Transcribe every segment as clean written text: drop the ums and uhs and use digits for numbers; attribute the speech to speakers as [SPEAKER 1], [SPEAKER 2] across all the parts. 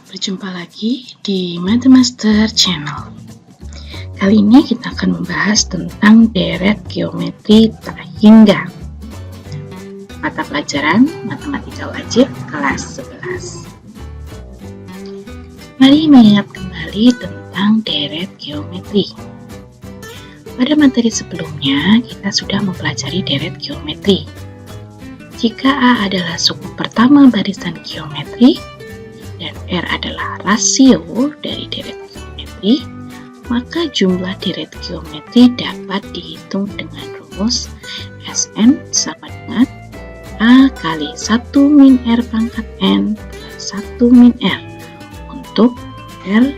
[SPEAKER 1] Berjumpa lagi di Mathemaster Channel. Kali ini kita akan membahas tentang deret geometri tak hingga. Mata pelajaran Matematika Wajib kelas 11. Mari mengingat kembali tentang deret geometri. Pada materi sebelumnya, kita sudah mempelajari deret geometri. Jika A adalah suku pertama barisan geometri, dan R adalah rasio dari deret geometri, maka jumlah deret geometri dapat dihitung dengan rumus Sn sama dengan A kali 1 min R pangkat N per 1 min R untuk R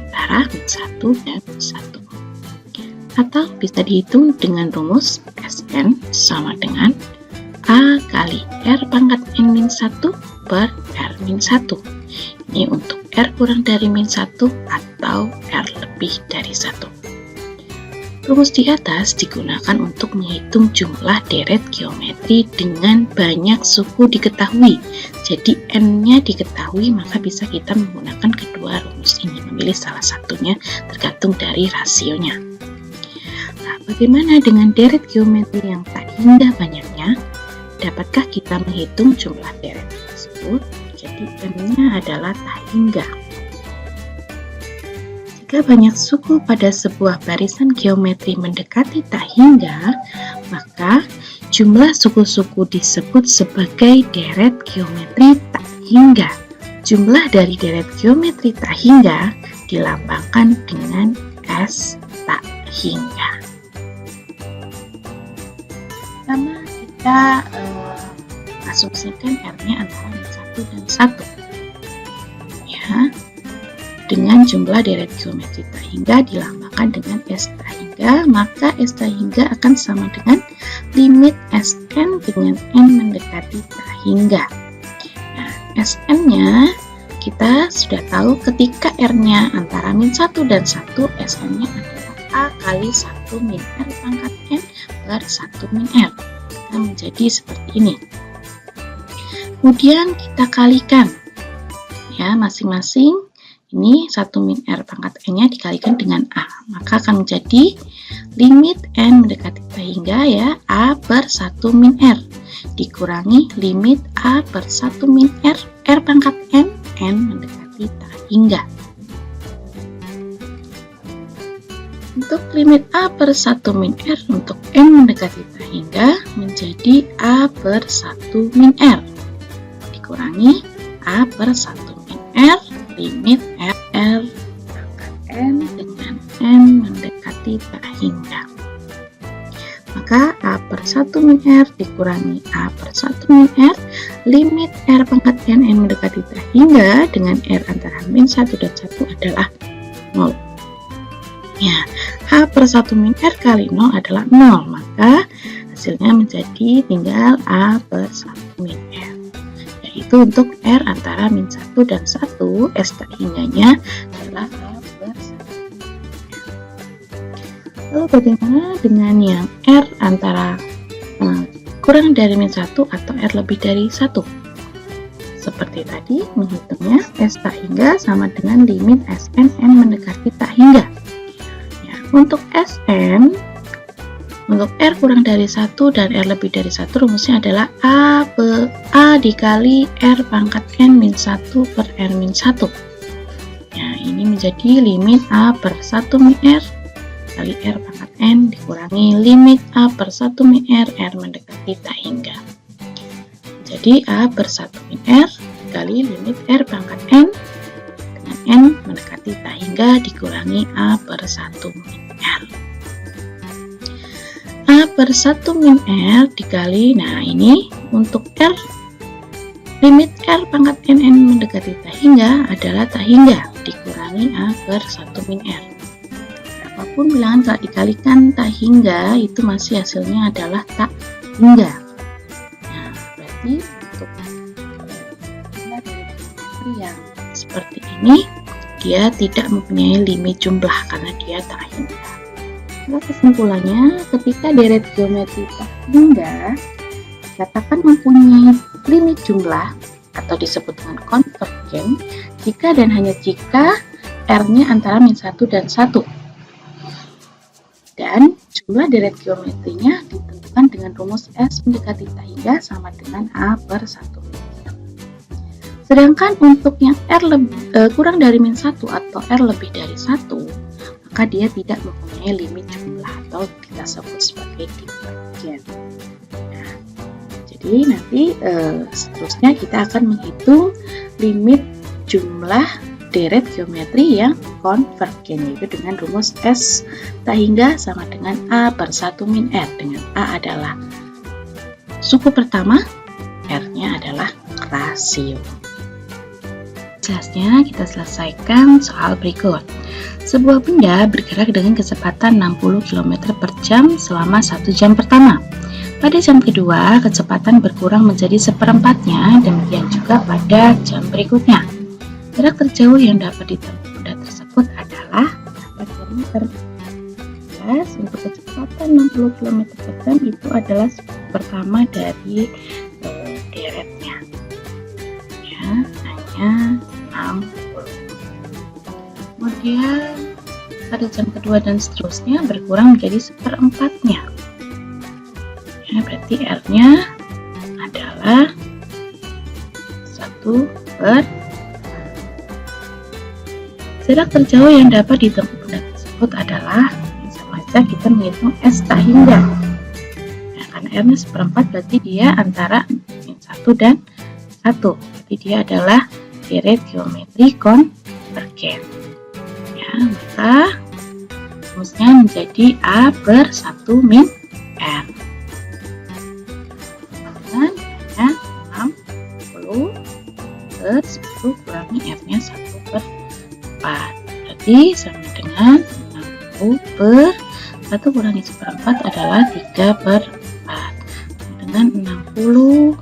[SPEAKER 1] antara min 1 dan min 1. Atau bisa dihitung dengan rumus Sn sama dengan A kali R pangkat N min 1 per R min 1. Ini untuk R kurang dari min 1 atau R lebih dari 1. Rumus di atas digunakan untuk menghitung jumlah deret geometri dengan banyak suku diketahui. Jadi N-nya diketahui, maka bisa kita menggunakan kedua rumus ini, memilih salah satunya tergantung dari rasionya. Nah, bagaimana dengan deret geometri yang tak hingga banyaknya? Dapatkah kita menghitung jumlah deret tersebut? Jadi M-nya adalah tak hingga. Jika banyak suku pada sebuah barisan geometri mendekati tak hingga, maka jumlah suku-suku disebut sebagai deret geometri tak hingga. Jumlah dari deret geometri tak hingga dilambangkan dengan S tak hingga. Pertama, kita asumsikan R-nya antara min 1 dan 1 ya, dengan jumlah deret geometri tak hingga dilambangkan dengan S tak hingga, maka S tak hingga akan sama dengan limit Sn dengan N mendekati tak hingga. Nah, Sn-nya kita sudah tahu ketika R-nya antara min 1 dan 1, Sn-nya adalah A kali 1 min R pangkat N per 1 min R. Menjadi seperti ini. Kemudian kita kalikan ya, masing-masing ini 1 min R pangkat N-nya dikalikan dengan A, maka akan menjadi limit N mendekati tak hingga ya, A per 1 min R dikurangi limit A per 1 min R, R pangkat N, N mendekati tak hingga. Untuk limit A per 1 min R untuk N mendekati tak hingga menjadi A per 1 min R dikurangi A per 1 min R limit R pangkat N dengan N mendekati tak hingga. Maka A per 1 min R dikurangi A per 1 min R limit R pangkat N mendekati tak hingga dengan R antara min 1 dan 1 adalah 0. Ya, A per 1 min R kali 0 adalah 0, maka hasilnya menjadi tinggal A per 1 min R, yaitu untuk R antara min 1 dan 1, S tak hingganya adalah A per 1 min R. Lalu bagaimana dengan yang R antara kurang dari min 1 atau R lebih dari 1? Seperti tadi, menghitungnya S tak hingga sama dengan limit Sn N mendekati tak hingga. Untuk Sn, untuk R kurang dari 1 dan R lebih dari 1, rumusnya adalah A dikali R pangkat N min 1 per R min 1. Ya, ini menjadi limit A per 1 min R kali R pangkat N dikurangi limit A per 1 min R, R mendekati tak hingga. Jadi A per 1 min R dikali limit R pangkat N dengan N mendekati tak hingga dikurangi A per 1 min R. A per 1 min R dikali, nah ini untuk R, limit R pangkat N mendekati tak hingga adalah tak hingga dikurangi A per 1 min R. Berapapun bilangan kalau dikalikan tak hingga, itu masih hasilnya adalah tak hingga. Nah, berarti untuk geometri yang seperti ini, dia tidak mempunyai limit jumlah karena dia tak hingga. Maka kesimpulannya, ketika deret geometri tak hingga katakan mempunyai limit jumlah atau disebut dengan konvergen jika dan hanya jika R-nya antara -1 dan 1. Dan jumlah deret geometrinya ditentukan dengan rumus S mendekati tak hingga sama dengan A per 1 min R. Sedangkan untuk yang R kurang dari -1 atau R lebih dari 1, maka dia tidak mempunyai limit jumlah atau kita sebut sebagai divergen. Nah, jadi nanti seterusnya kita akan menghitung limit jumlah deret geometri yang konvergen, yaitu dengan rumus S tak hingga sama dengan A per 1 min R, dengan A adalah suku pertama, R-nya adalah rasio. Jelasnya kita selesaikan soal berikut. Sebuah benda bergerak dengan kecepatan 60 km per jam selama 1 jam pertama. Pada jam kedua, kecepatan berkurang menjadi seperempatnya, demikian juga pada jam berikutnya. Jarak terjauh yang dapat ditempuh benda tersebut adalah berapa kilometer? Jelas, untuk kecepatan 60 km per jam itu adalah pertama dari deretnya. Ya, hanya 60. Kemudian pada jam kedua dan seterusnya berkurang menjadi seperempatnya. Ya, berarti R-nya adalah 1 per. Jarak terjauh yang dapat ditempuh benda tersebut adalah, sama saja kita menghitung S tak hingga. Nah, karena R-nya seperempat berarti dia antara -1 dan 1. Berarti dia adalah deret geometri konvergen. Ya, maka rumusnya menjadi A per 1 min R. Dan hanya 60 per 10 kurangi R-nya 1 per 4. Berarti sama dengan 60 per 1 kurangi seperempat adalah 3 per 4. Dengan 60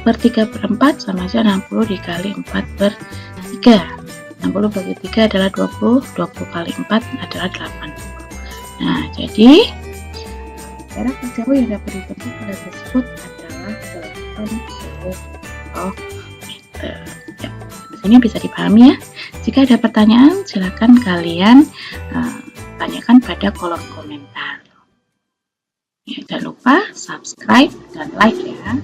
[SPEAKER 1] per 3 per 4 sama saja 60 dikali 4 per 3. 60 bagi 3 adalah 20, 20 kali 4 adalah 80. Nah, jadi jarak terjauh yang dapat ditempuh benda tersebut adalah 80 meter. Ya, di sini bisa dipahami ya. Jika ada pertanyaan, silakan kalian tanyakan pada kolom komentar. Ya, jangan lupa subscribe dan like ya.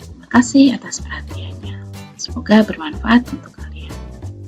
[SPEAKER 1] Terima kasih atas perhatiannya. Semoga bermanfaat untuk kalian.